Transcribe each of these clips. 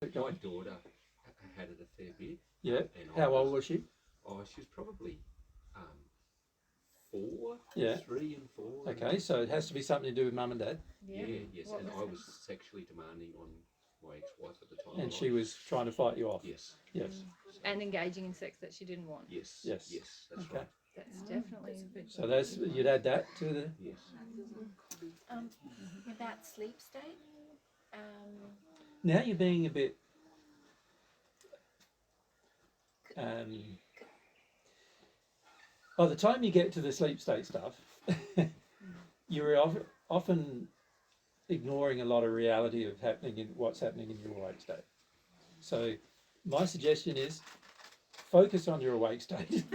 My daughter had it a fair bit. Yeah. And How old was she? Oh, she was probably 4, Yeah. 3 and 4. Okay, so it has to be something to do with mum and dad. Yeah, yes. What and I was sexually demanding on my ex-wife at the time. And she was trying to fight you off. Yes. Yes. And engaging in sex that she didn't want. Yes. Yes. Yes, that's okay. right. That's definitely a bit. So that's, you'd add that to the... Yes. About sleep state. Now you're being a bit... by the time you get to the sleep state stuff, you're often ignoring a lot of reality of what's happening in your awake state. So my suggestion is focus on your awake state.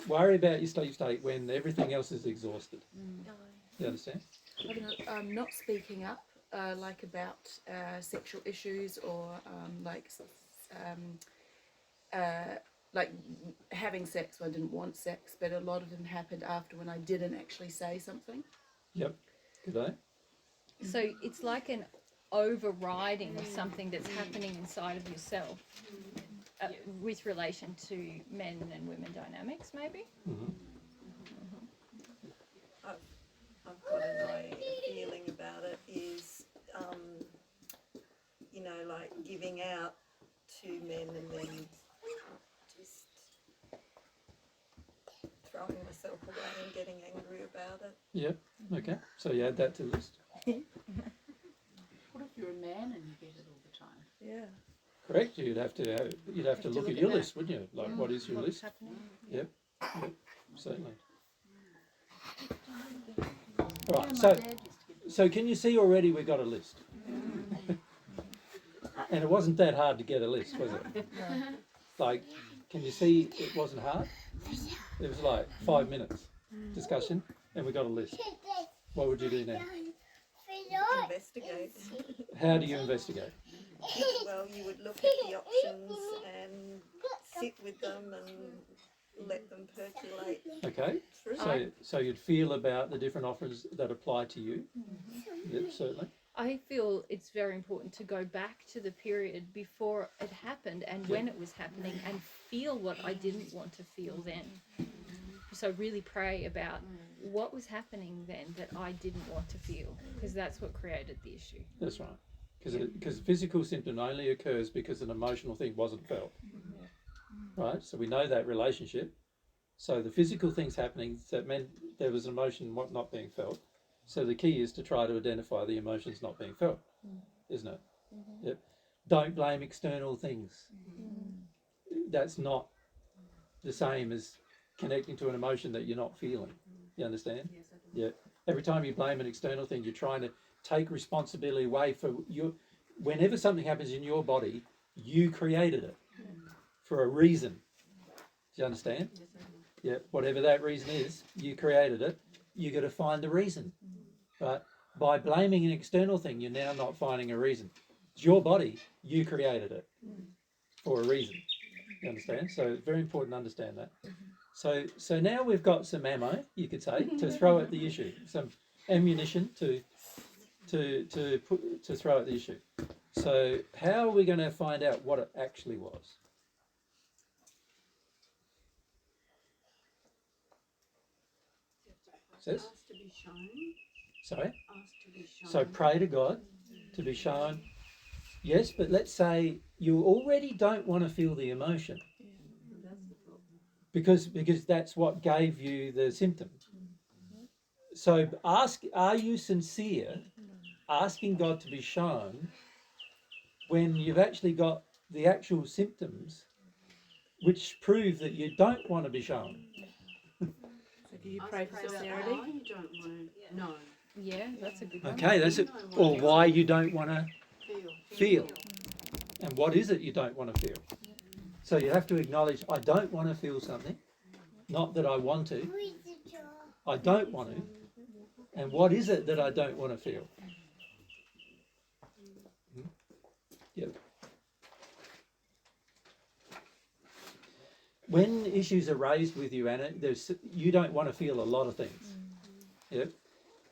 Worry about your sleep state when everything else is exhausted. You understand? Not speaking up, like about sexual issues or like having sex when I didn't want sex, but a lot of them happened after when I didn't actually say something. Yep. Good day. So it's like an overriding of something that's happening inside of yourself with relation to men and women dynamics, maybe? Mm-hmm. I've got a feeling about it is, you know, like giving out to men and then just throwing myself away and getting angry about it. Yep. Okay. So you add that to the list. What if you're a man and you get it all the time? Yeah. Correct. You'd have to look at your list, wouldn't you? Like, what is your What's list? happening? Yep. Certainly. Right. So can you see already we've got a list? And it wasn't that hard to get a list, was it? Like, can you see it wasn't hard? It was like 5 minutes discussion and we got a list. What would you do now? Investigate. How do you investigate? Well, you would look at the options and sit with them and let them percolate. Okay. Through. So you'd feel about the different offers that apply to you. Yep, certainly. I feel it's very important to go back to the period before it happened and when it was happening and feel what I didn't want to feel then. So really pray about what was happening then that I didn't want to feel, because that's what created the issue. That's right. Because physical symptom only occurs because an emotional thing wasn't felt. Right? So we know that relationship. So the physical things happening, that meant there was an emotion not being felt. So the key is to try to identify the emotions not being felt, isn't it? Yep. Don't blame external things. That's not the same as connecting to an emotion that you're not feeling. You understand? Yes, I do. Yeah. Every time you blame an external thing, you're trying to take responsibility away for you. Whenever something happens in your body, you created it for a reason. Do you understand? Yes, I do. Yeah. Whatever that reason is, you created it. You got to find the reason. But by blaming an external thing, you're now not finding a reason. It's your body. You created it for a reason. You understand? So it's very important to understand that. So now we've got some ammo, you could say, to throw at the issue. Some ammunition to throw at the issue. So how are we going to find out what it actually was? Says? Asked to be shown. Sorry? Asked to be shown. So pray to God to be shown. Yes, but let's say you already don't want to feel the emotion. That's the problem. Because that's what gave you the symptom. So are you sincere asking God to be shown when you've actually got the actual symptoms which prove that you don't want to be shown? So do you pray for sincerity? Why you don't want to know. Yeah, that's a good one. Okay, that's it. Or why you don't want to feel. Feel. And what is it you don't want to feel? So you have to acknowledge, I don't want to feel something. Not that I want to. I don't want to. And what is it that I don't want to feel? Yep. When issues are raised with you, Anna, you don't want to feel a lot of things. Yep.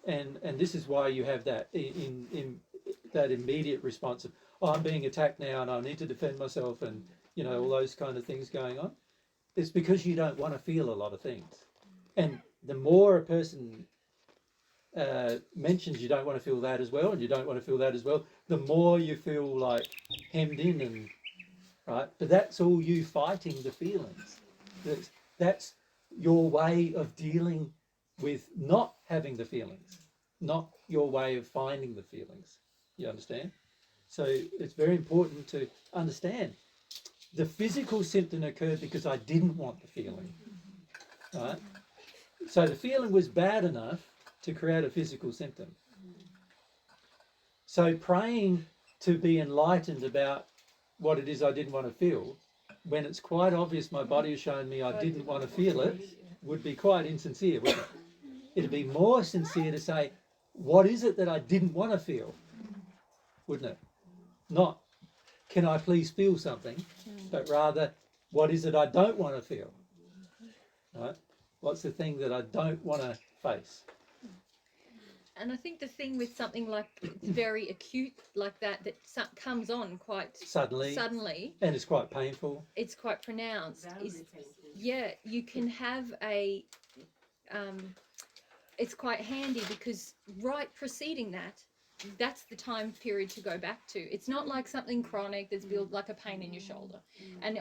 And this is why you have that in that immediate response of, oh, I'm being attacked now and I need to defend myself, and you know, all those kind of things going on. It's because you don't want to feel a lot of things. And the more a person mentions you don't want to feel that as well, and you don't want to feel that as well, the more you feel like hemmed in, and right. But that's all you fighting the feelings. That's your way of dealing with not having the feelings, not your way of finding the feelings. You understand? So it's very important to understand the physical symptom occurred because I didn't want the feeling, right? So the feeling was bad enough to create a physical symptom. So praying to be enlightened about what it is I didn't want to feel, when it's quite obvious my body has shown me I didn't want to feel it, would be quite insincere, wouldn't it? It'd be more sincere to say, what is it that I didn't want to feel? Wouldn't it? Not, can I please feel something? But rather, what is it I don't want to feel? Right? What's the thing that I don't want to face? And I think the thing with something like it's very acute like that comes on quite Suddenly, and it's quite painful. It's quite pronounced. Yeah, you can have a. It's quite handy because right preceding that, that's the time period to go back to. It's not like something chronic that's built like a pain in your shoulder, and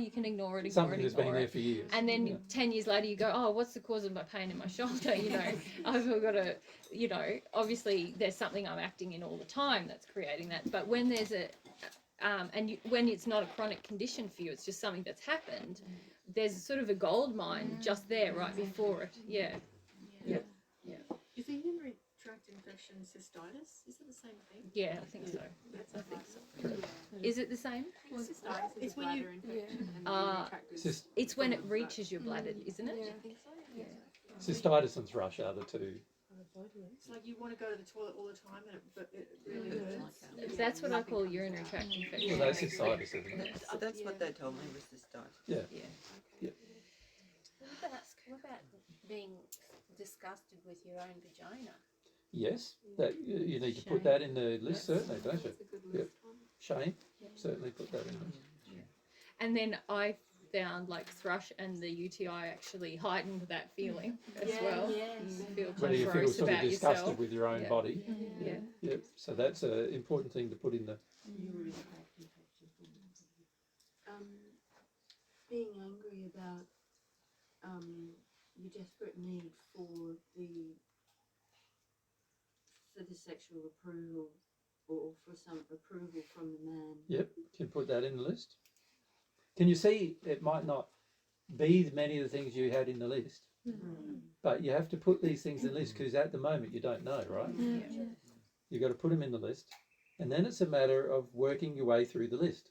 you can ignore it. Something that's been there for years. And then 10 years later, you go, oh, what's the cause of my pain in my shoulder? You know, I've got to, you know, obviously there's something I'm acting in all the time that's creating that. But when there's when it's not a chronic condition for you, it's just something that's happened. There's sort of a gold mine just there right before it. Yeah. Is the urinary tract infection cystitis? Is it the same thing? Yeah, I think so. I think so. Is it the same? Cystitis is a bladder infection. And the Uh, urinary tract is It's when it reaches your bladder, isn't it? I think so. Yeah. Cystitis and thrush are the two. It's like you want to go to the toilet all the time, but it really hurts. That's what I call urinary tract infection. Well, that's cystitis, isn't it? That's what they told me was this diet. Yeah. What about being disgusted with your own vagina? Yes, that you need to put that in the list, certainly, don't you? Yep. Shame, certainly put that in. And then I found like thrush and the UTI actually heightened that feeling as well. You feel Whether quite you feel gross sort of about disgusted yourself. with your own body. Yeah. Yep. So that's an important thing to put in the. Being angry about your desperate need for the sexual approval or for some approval from the man. Yep, can put that in the list. Can you see it might not be many of the things you had in the list, but you have to put these things in the list because at the moment you don't know, right? You've got to put them in the list, and then it's a matter of working your way through the list.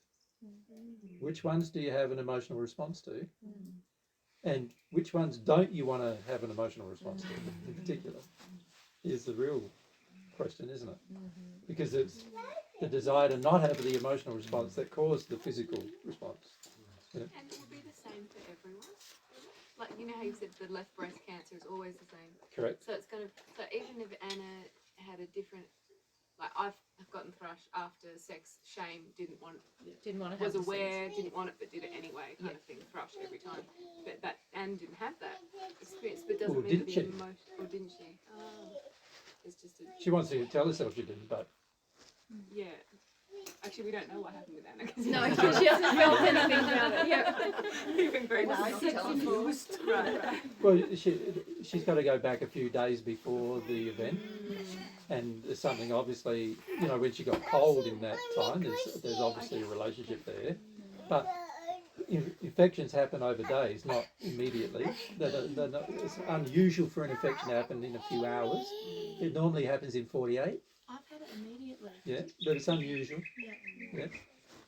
Which ones do you have an emotional response to? And which ones don't you want to have an emotional response to in particular? Is the real question, isn't it? Because it's the desire to not have the emotional response that caused the physical response. Yeah. And it will be the same for everyone. Like, you know how you said the left breast cancer is always the same. Correct. So it's going to, so even if Anna had a different, like I've gotten thrush after sex, shame, didn't want to was have aware, didn't want it, but did it anyway, kind of thing, thrush every time. But that Anne didn't have that experience, but doesn't Or mean didn't the she? emotion, or didn't she? Oh, it's just a, She wants to tell herself she didn't, but yeah. Actually, we don't know what happened with Anna. Cause No, because she hasn't felt anything about it. Yeah. You've been very confused. Right. well, she's got to go back a few days before the event, and there's something obviously, you know, when she got cold in that time, there's obviously a relationship there, but infections happen over days, not immediately. They're not, it's unusual for an infection to happen in a few hours. It normally happens in 48. I've had it immediately. Yeah, but it's unusual. Yeah.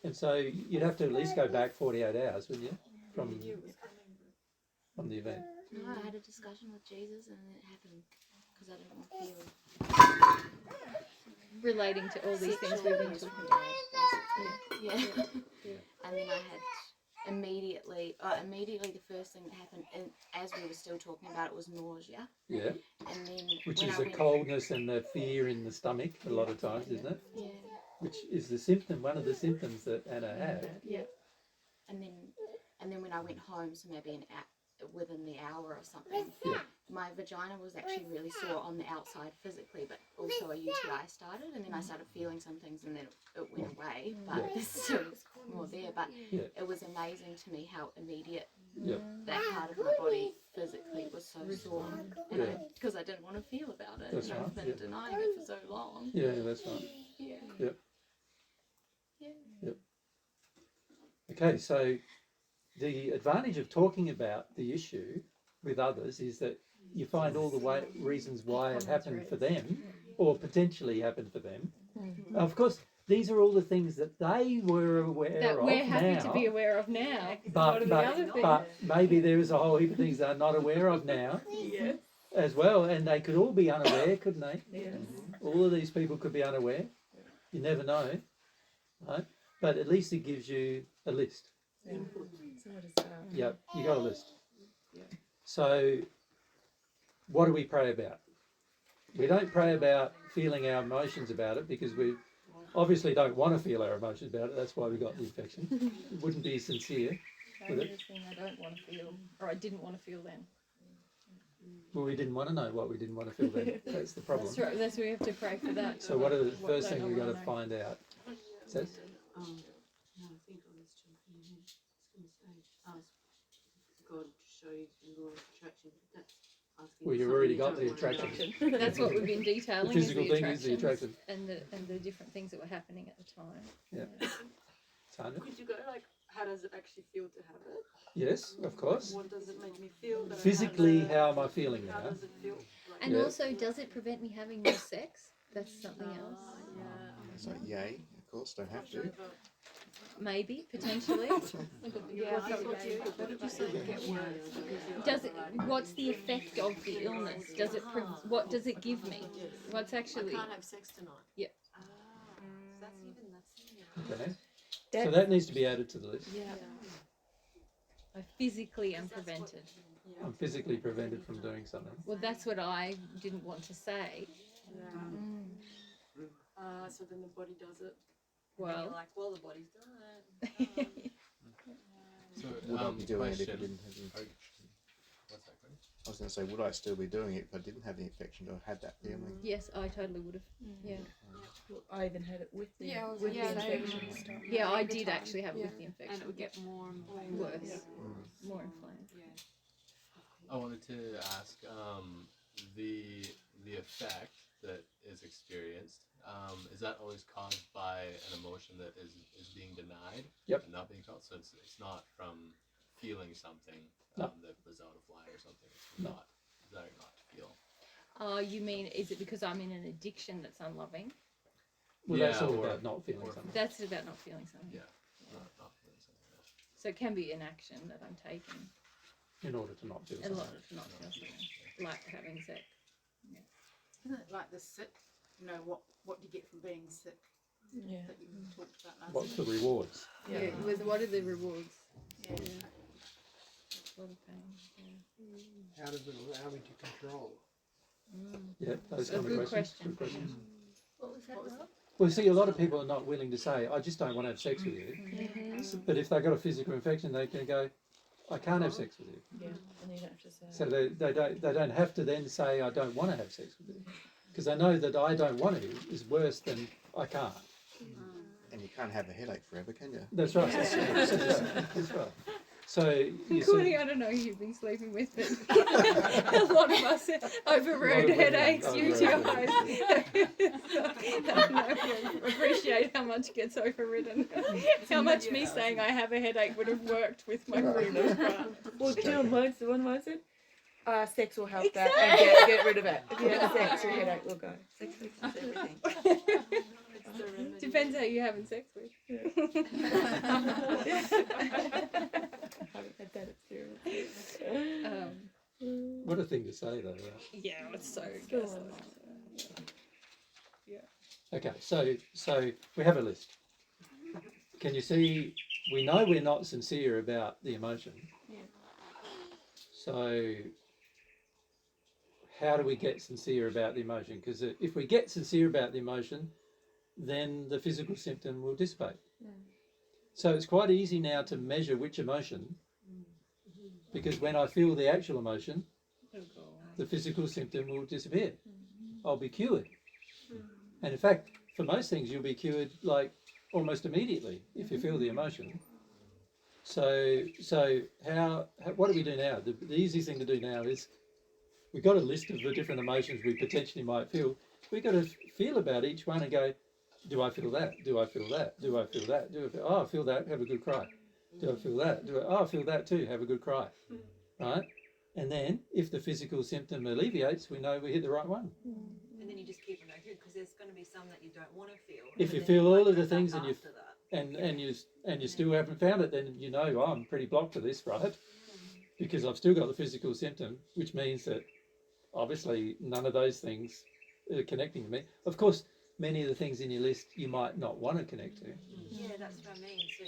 And so you'd have to at least go back 48 hours, wouldn't you, from the event? No, I had a discussion with Jesus and it happened because I didn't want to feel Relating to all these things we've been talking from about. Dad, basically. Yeah. And then I had immediately the first thing that happened, and as we were still talking about it, was nausea. Yeah. And then Which when is I the went, coldness and the fear in the stomach a lot of times, isn't it? Yeah. Which which is the symptom, one of the symptoms that Anna had. Yeah. And then when I went home, so maybe within the hour or something, Yeah. my vagina was actually really sore on the outside physically, but also a UTI started, and then I started feeling some things, and then it went away. But Yeah. there's still more there. But Yeah. it was amazing to me how immediate Yeah. that part of my body physically was so sore, and Yeah. because I didn't want to feel about it. That's and I've right, been yeah. denying it for so long. Yeah, that's right. Yeah. Yep. Yeah. Yep. Okay, so the advantage of talking about the issue with others is that you find all the reasons why it happened for them, or potentially happened for them. Of course, these are all the things that they were aware That of we're happy now, to be aware of now. What but, are the other but, things? but maybe there is a whole heap of things they're not aware of now Yes. as well, and they could all be unaware, couldn't they? Yes. All of these people could be unaware. You never know, right? But at least it gives you a list. Yeah. Somewhere to start. Yep, you got a list. So, what do we pray about? We don't pray about feeling our emotions about it because we obviously don't want to feel our emotions about it. That's why we got the infection. It wouldn't be sincere. Maybe the thing I don't want to feel, or I didn't want to feel then. Well, we didn't want to know what we didn't want to feel then. That's the problem. That's right. That's why we have to pray for that. So, what are the What first don't thing I we've got to wanna know? find out? Says? No, I think I was jumping ahead. I was going to say, ask God to show you the law of attraction. But that's asking. Well, you've something already you got don't the wanna know. attraction. That's what we've been detailing. The physical is thing is the attractions attraction. and the different things that were happening at the time. Yeah. Tanya? Could you go like, how does it actually feel to have it? Yes, of course. What does it make me feel? That I Physically, have it? how am I feeling How now? does it feel? Like, And Yeah. also, does it prevent me having more sex? That's something else. yeah. It's like, yay, of course, don't have to. Maybe, potentially. Yeah, I thought what did you say? Get worse. Does it? What's the effect of the illness? Does it? What does it give me? What's I actually? can't have sex tonight. Yeah. Okay. So that needs to be added to the list. Yeah. I physically am prevented. I'm physically prevented from doing something. Well, that's what I didn't want to say. So then the body does it. Well, like, well, the body's done it. So, Would I be doing it if I question. didn't have the infection? What's that, Chris? I was going to say, would I still be doing it if I didn't have the infection or had that feeling? yes, I totally would have. Yeah. I even had it with the, Yeah, I was with gonna the say. infection. Yeah, I At the did time. actually have it with the And infection. it would get more and more Worse. More inflamed. Yeah. I wanted to ask the effect that is experienced. Is that always caused by an emotion that is being denied Yep. and not being felt? So it's not from feeling something No. that was out of line or something. It's No. not desire not to feel. You mean, is it because I'm in an addiction that's unloving? Well, that's Yeah, all or- about not feeling or- something. That's about not feeling something. Yeah, not feeling something. Else. So it can be an action that I'm taking In order to not feel in something. order to not feel something, like having sex. Isn't it like the sick? You know, what do you get from being sick? Yeah. That you talked about last What's the rewards? Yeah. With what are the rewards? Yeah. A lot of pain. Yeah. How does it allow me to control? Yeah, those A kind of good questions. question. Good questions. What was that? Rob? Well, see, a lot of people are not willing to say, I just don't want to have sex with you. But if they've got a physical infection, they can go, I can't have sex with you. Yeah, and you don't have to say. So they don't have to then say, I don't want to have sex with you. Because they know that I don't want to is worse than I can't. And you can't have a headache forever, can you? That's right. That's right. So you Courtney, see, I don't know who you've been sleeping with, but a lot of us overrode headaches, UTIs. I don't know if you appreciate how much gets overridden. How much me saying I have a headache would have worked with my previous part. Well, do you know what the one I said? Sex will help that and get rid of it. If you have sex, your headache will go. Sex fixes everything. Depends how you're having sex with. I haven't had that experience. what a thing to say though, right? Yeah, it's so Go good. on. Okay, so we have a list. Can you see, we know we're not sincere about the emotion. Yeah. So how do we get sincere about the emotion? Because if we get sincere about the emotion, then the physical symptom will dissipate. So it's quite easy now to measure which emotion, because when I feel the actual emotion, the physical symptom will disappear. I'll be cured. And in fact, for most things, you'll be cured like almost immediately if you feel the emotion. So what do we do now? The easiest thing to do now is we've got a list of the different emotions we potentially might feel. We've got to feel about each one and go, do I feel that? Do I feel that? Do I feel that? Oh, I feel that, have a good cry. Do I feel that? I feel that too, have a good cry. Right? And then if the physical symptom alleviates, we know we hit the right one. And then you just keep on going through because there's going to be some that you don't want to feel. If you then feel all might of the come things back and you after that. and you still haven't found it, then you know, oh, I'm pretty blocked to this, right? Because I've still got the physical symptom, which means that obviously none of those things are connecting to me. Of course, many of the things in your list you might not want to connect to. Yeah, that's what I mean. So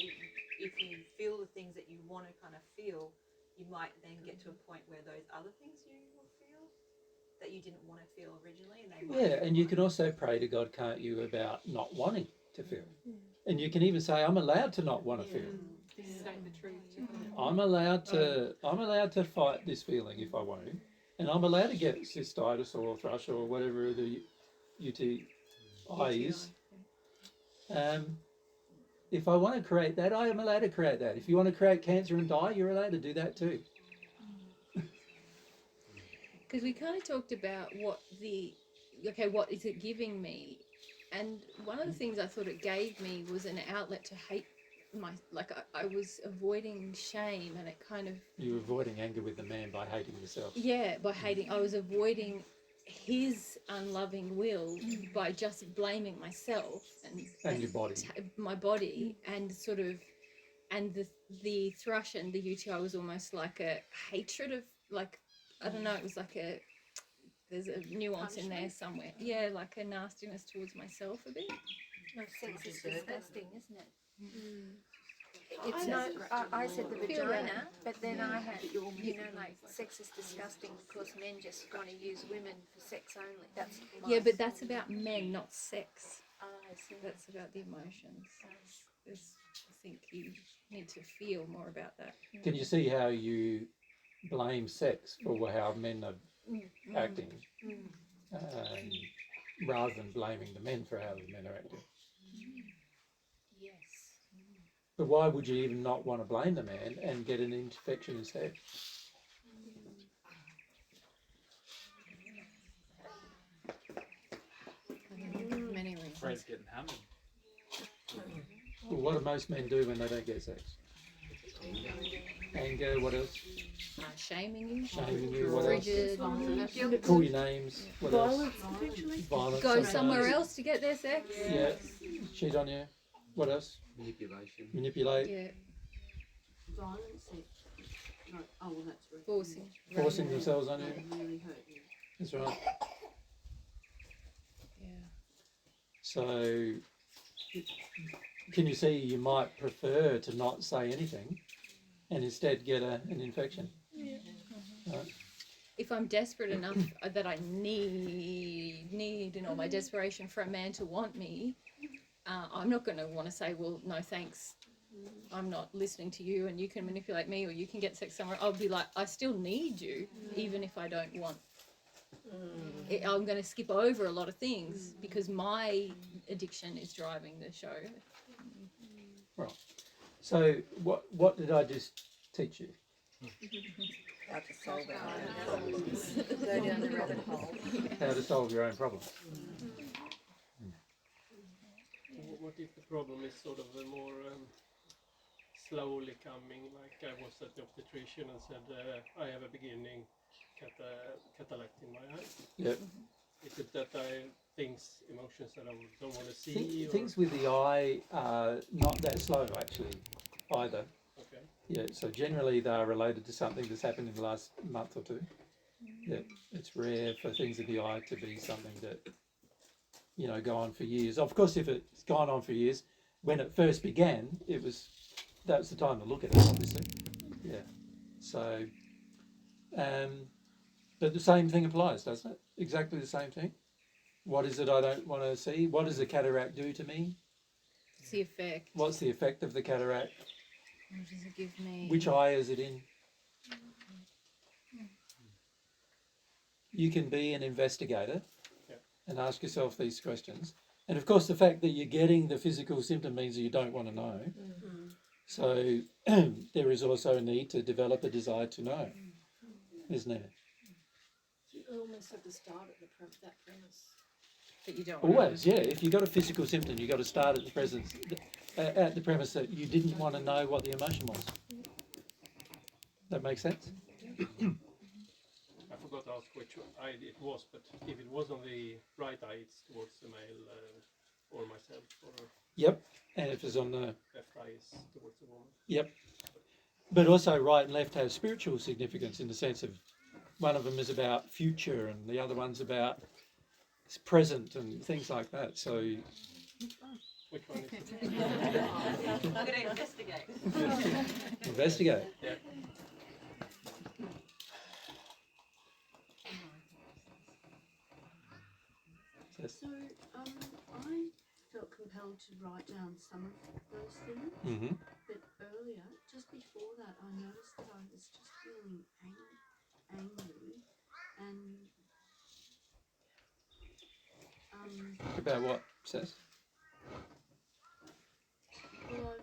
if you feel the things that you want to kind of feel, you might then get to a point where those other things you will feel that you didn't want to feel originally. And they might Yeah, and you can also pray to God, can't you, about not wanting to feel. And you can even say, I'm allowed to not want to feel. State the truth. I'm allowed to fight this feeling if I want to, and I'm allowed to get cystitis or thrush or whatever the UTI is. If I want to create that, I am allowed to create that. If you want to create cancer and die, you're allowed to do that too. Because we kind of talked about what is it giving me? And one of the things I thought it gave me was an outlet to hate I was avoiding shame, and it kind of... You were avoiding anger with the man by hating yourself. Yeah, I was avoiding his unloving will by just blaming myself And your body. My body, and sort of, and the thrush and the UTI was almost like a hatred of, like, I don't know, it was like there's a nuance in there somewhere. Yeah, like a nastiness towards myself a bit. No, sex is disgusting, isn't it? It's I said the feel vagina, that. but then I had, like, sex is disgusting because men just want to use women for sex only. That's Yeah, but that's about men, not sex. I see. That's about the emotions. I think you need to feel more about that. Can you see how you blame sex for how men are acting, rather than blaming the men for how the men are acting? Yes. But why would you even not want to blame the man and get an infection instead? Many reasons. Fred's getting hammered. Well, what do most men do when they don't get sex? Anger, what else? Shaming you. Shaming you, what Frigid. else? Call your names, what else? Violence. Go sometimes. somewhere else to get their sex. Yeah, cheat on you. What else? Manipulation. Manipulate. Yeah. Violence. No. Oh, well, that's right. Forcing. Forcing themselves on you. Really hurt you. That's right. Yeah. So, can you see you might prefer to not say anything and instead get an infection? Yeah. Right? If I'm desperate enough that I need in all my desperation for a man to want me, I'm not going to want to say, well, no thanks, I'm not listening to you and you can manipulate me or you can get sex somewhere. I'll be like, I still need you even if I don't want. I'm going to skip over a lot of things because my addiction is driving the show. Right. So what did I just teach you? How to solve our own problems. Go down the rabbit hole. How to solve your own problems. What if the problem is sort of a more slowly coming, like I was at the obstetrician and said, I have a beginning cataract in my eye. Yep. Is it that emotions that I don't want to see? Things with the eye are not that slow actually, either. Okay. Yeah, so generally they are related to something that's happened in the last month or two. Yeah, it's rare for things in the eye to be something that, go on for years. Of course, if it's gone on for years, when it first began, that was the time to look at it, obviously. Yeah. So, but the same thing applies, doesn't it? Exactly the same thing. What is it I don't want to see? What does the cataract do to me? It's the effect. What's the effect of the cataract? What does it give me? Which eye is it in? You can be an investigator and ask yourself these questions. And of course, the fact that you're getting the physical symptom means that you don't want to know. So there is also a need to develop a desire to know, isn't there? You almost have to start at that premise. That you don't Always, yeah. If you've got a physical symptom, you've got to start at the premise that you didn't want to know what the emotion was. That makes sense? I forgot to ask which eye it was, but if it was on the right eye, it's towards the male or myself, or Yep. And if it's on the left eye is towards the woman. Yep. But also right and left have spiritual significance in the sense of one of them is about future and the other one's about present and things like that. So Which one is it? I'm going to investigate. investigate. Yeah. Yes. So, I felt compelled to write down some of those things, Mm-hmm. but earlier, just before that, I noticed that I was just feeling angry and About what, Seth? well,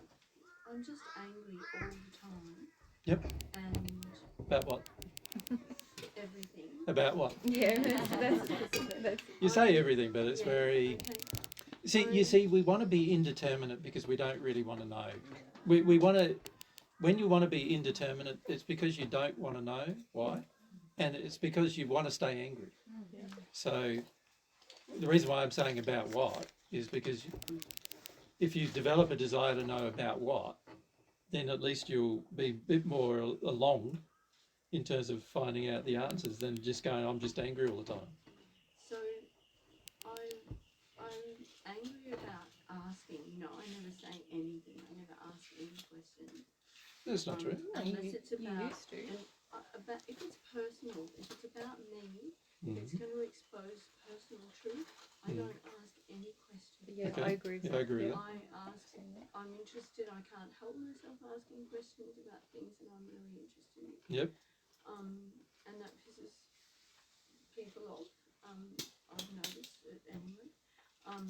I'm just angry all the time. Yep. And About what? everything. About what? Yeah, that's You say everything, but it's very... Okay. You see, we want to be indeterminate because we don't really want to know. We want to... When you want to be indeterminate, it's because you don't want to know why, and it's because you want to stay angry. So the reason why I'm saying about what is because if you develop a desire to know about what, then at least you'll be a bit more along in terms of finding out the answers than just going, I'm just angry all the time. So I'm angry about asking. I never say anything. I never ask any questions. That's not true. Unless it's about, used to. about if it's personal, if it's about me, if it's going to expose personal truth, I don't ask any questions. Yeah, Okay. I agree with Yeah, I agree with that. I ask, I'm interested, I can't help myself asking questions about things that I'm really interested in. Yep. And that pisses people off. I've noticed it anyway. I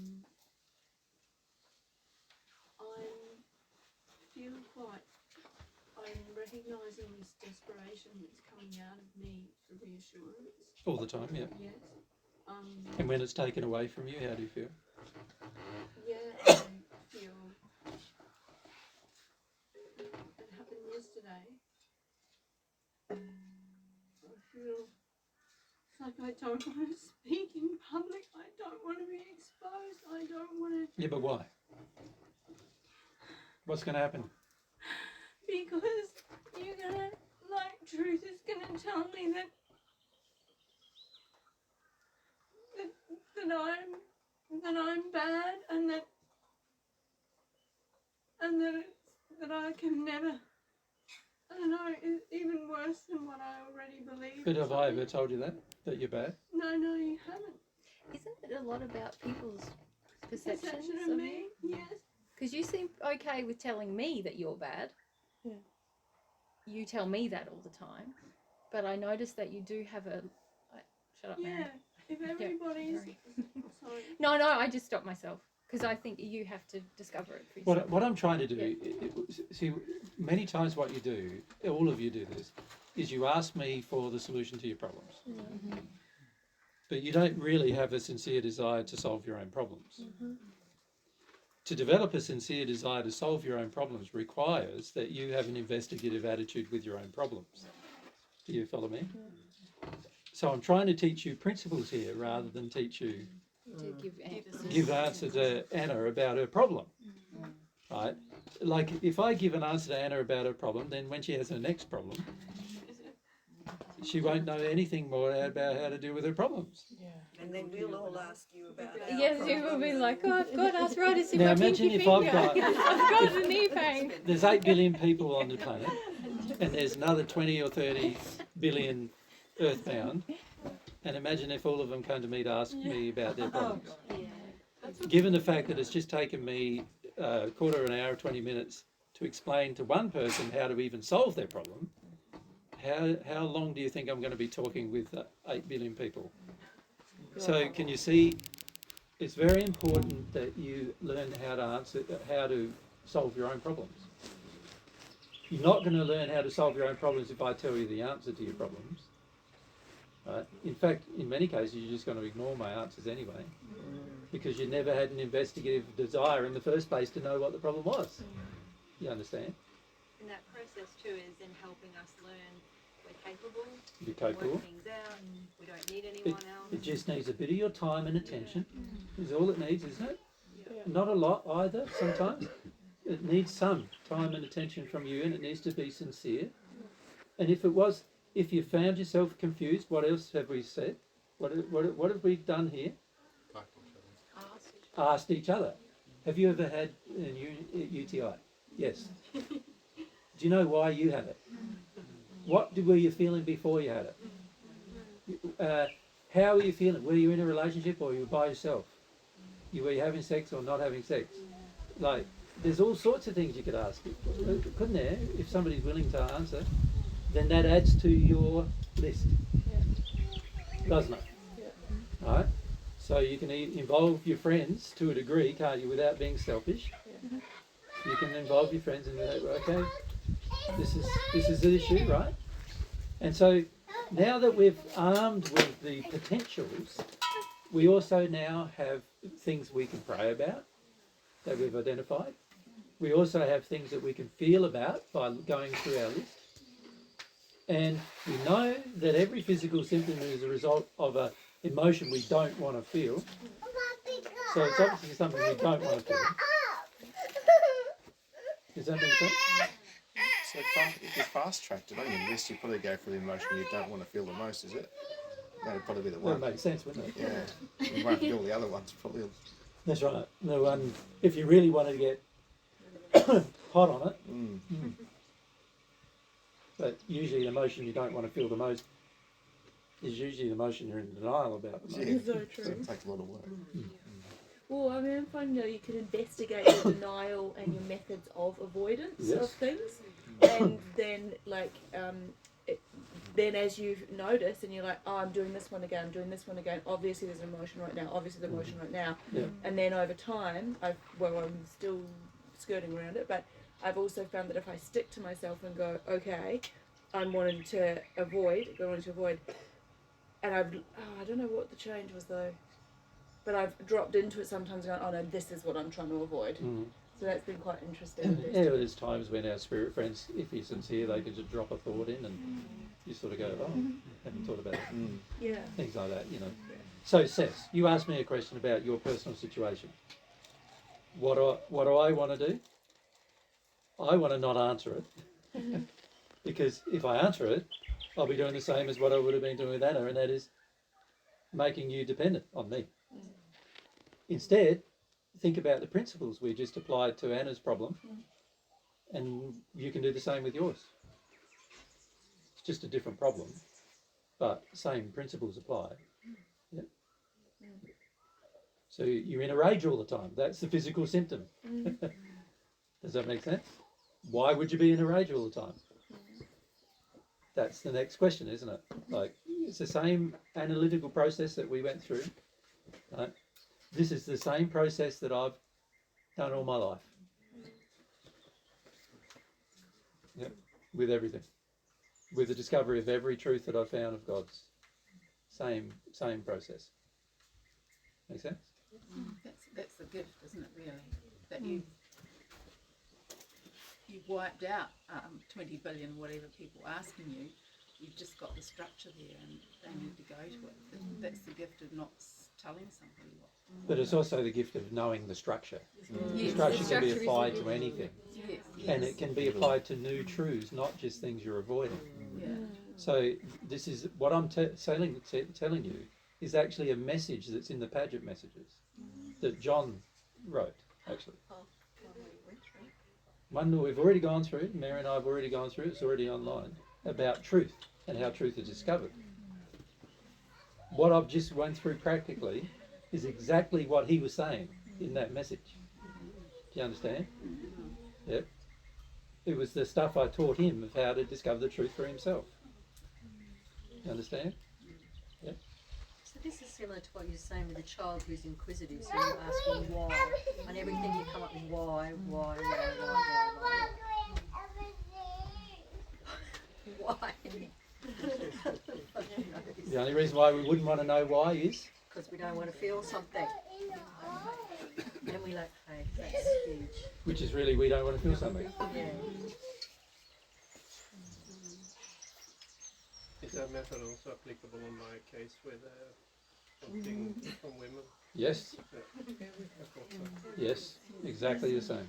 feel quite, I'm recognising this desperation that's coming out of me for reassurance. All the time, yeah. Yes. And when it's taken away from you, how do you feel? Yeah, I feel, it happened yesterday. I feel like I don't want to speak in public. I don't want to be exposed. I don't want to. Yeah, but why? What's going to happen? Because you're gonna, truth is gonna tell me that I'm bad, and that I can never. I don't know. It's even worse than what I already believe. But have I ever told you that you're bad? No, you haven't. Isn't it a lot about people's perceptions Perception of me? Yes. Because you seem okay with telling me that you're bad. Yeah. You tell me that all the time, but I notice that you do have a. Shut up, Mary. Yeah. If everybody's. Sorry. No, I just stopped myself because I think you have to discover it for yourself. What I'm trying to do, see, many times what you do, all of you do this, is you ask me for the solution to your problems. Mm-hmm. But you don't really have a sincere desire to solve your own problems. Mm-hmm. To develop a sincere desire to solve your own problems requires that you have an investigative attitude with your own problems. Do you follow me? So I'm trying to teach you principles here rather than teach you give answer to Anna about her problem. Right? Like if I give an answer to Anna about her problem, then when she has her next problem, she won't know anything more about how to deal with her problems. And then we'll all ask you about our Yes, you will be like, oh, I've got arthritis in Now my imagine pinky if I've finger. got- I've got a knee pain. There's 8 billion people on the planet, and there's another 20 or 30 billion earthbound, and imagine if all of them came to me to ask me about their problems. Yeah. Given the fact that it's just taken me a quarter of an hour, 20 minutes to explain to one person how to even solve their problem, how long do you think I'm going to be talking with 8 billion people? So can you see, it's very important that you learn how to solve your own problems. You're not going to learn how to solve your own problems if I tell you the answer to your problems. Right? In fact, in many cases, you're just going to ignore my answers anyway, because you never had an investigative desire in the first place to know what the problem was. You understand? And that process too is in helping us learn we're capable, You're capable. work things out, we don't need anyone else. It just needs a bit of your time and attention. Is all it needs, isn't it? Yeah. Not a lot either, sometimes. It needs some time and attention from you, and it needs to be sincere. And if you found yourself confused, what else have we said? What have we done here? Asked each other. Have you ever had a UTI? Yes. Do you know why you had it? What were you feeling before you had it? How were you feeling? Were you in a relationship or were you by yourself? Were you having sex or not having sex? Like, there's all sorts of things you could ask, couldn't there? If somebody's willing to answer, then that adds to your list, doesn't it? All right. So you can involve your friends to a degree, can't you, without being selfish? You can involve your friends and be like, okay, this is the issue, right? And so now that we've armed with the potentials, we also now have things we can pray about that we've identified. We also have things that we can feel about by going through our list. And we know that every physical symptom is a result of an emotion we don't want to feel. So it's obviously something we don't want to feel. Does that make sense? So if you fast tracked it on your list, you probably go for the emotion you don't want to feel the most, is it? That'd probably be the one. That would make sense, wouldn't it? Yeah. You won't do all the other ones, probably. That's right. The one, if you really want to get hot on it. But usually the emotion you don't want to feel the most is usually the emotion you're in denial about the most. Yeah. So true. So it takes a lot of work. Well, I mean, I know you can investigate your denial and your methods of avoidance of things, and then then as you notice, and you're like, oh, I'm doing this one again, I'm doing this one again. Obviously, there's an emotion right now. Obviously, there's an emotion right now. And then over time, I'm still skirting around it, but I've also found that if I stick to myself and go, okay, I'm wanting to avoid, and I don't know what the change was though. But I've dropped into it sometimes going, oh no, this is what I'm trying to avoid. So that's been quite interesting. Yeah, there's times when our spirit friends, if you're sincere, they can just drop a thought in and you sort of go, oh, haven't thought about it. Yeah. Things like that, you know. So, Seth, you asked me a question about your personal situation. What do I want to do? I want to not answer it. Because if I answer it, I'll be doing the same as what I would have been doing with Anna, and that is making you dependent on me. Instead, think about the principles we just applied to Anna's problem, and you can do the same with yours. It's just a different problem, but same principles apply. Yeah. So you're in a rage all the time. That's the physical symptom. Does that make sense? Why would you be in a rage all the time? That's the next question, isn't it? Like, it's the same analytical process that we went through. Right? This is the same process that I've done all my life. Yep, with everything. With the discovery of every truth that I found of God's. Same process. Make sense? That's the gift, isn't it, really? That you've wiped out 20 billion whatever people asking you. You've just got the structure there and they need to go to it. That's the gift of not telling somebody what. But it's also the gift of knowing the structure. Yes. The structure can be applied to anything. Yes. And it can be applied to new truths, not just things you're avoiding. Yeah. So this is what I'm telling you is actually a message that's in the Paget messages that John wrote, actually. One that we've already gone through, Mary and I have already gone through, it's already online, about truth and how truth is discovered. what I've just went through practically is exactly what he was saying in that message. Do you understand? Yep. It was the stuff I taught him of how to discover the truth for himself. You understand? Yep. So this is similar to what you're saying with a child who's inquisitive, so you're asking why. On everything you come up with why. Why? The only reason why we wouldn't want to know why is Because we don't want to feel something. And we like, hey, that's huge. which is really we don't want to feel something. Yeah. Is that method also applicable in my case with wanting from women? Yes. Yeah. I thought so. Yes, exactly the same.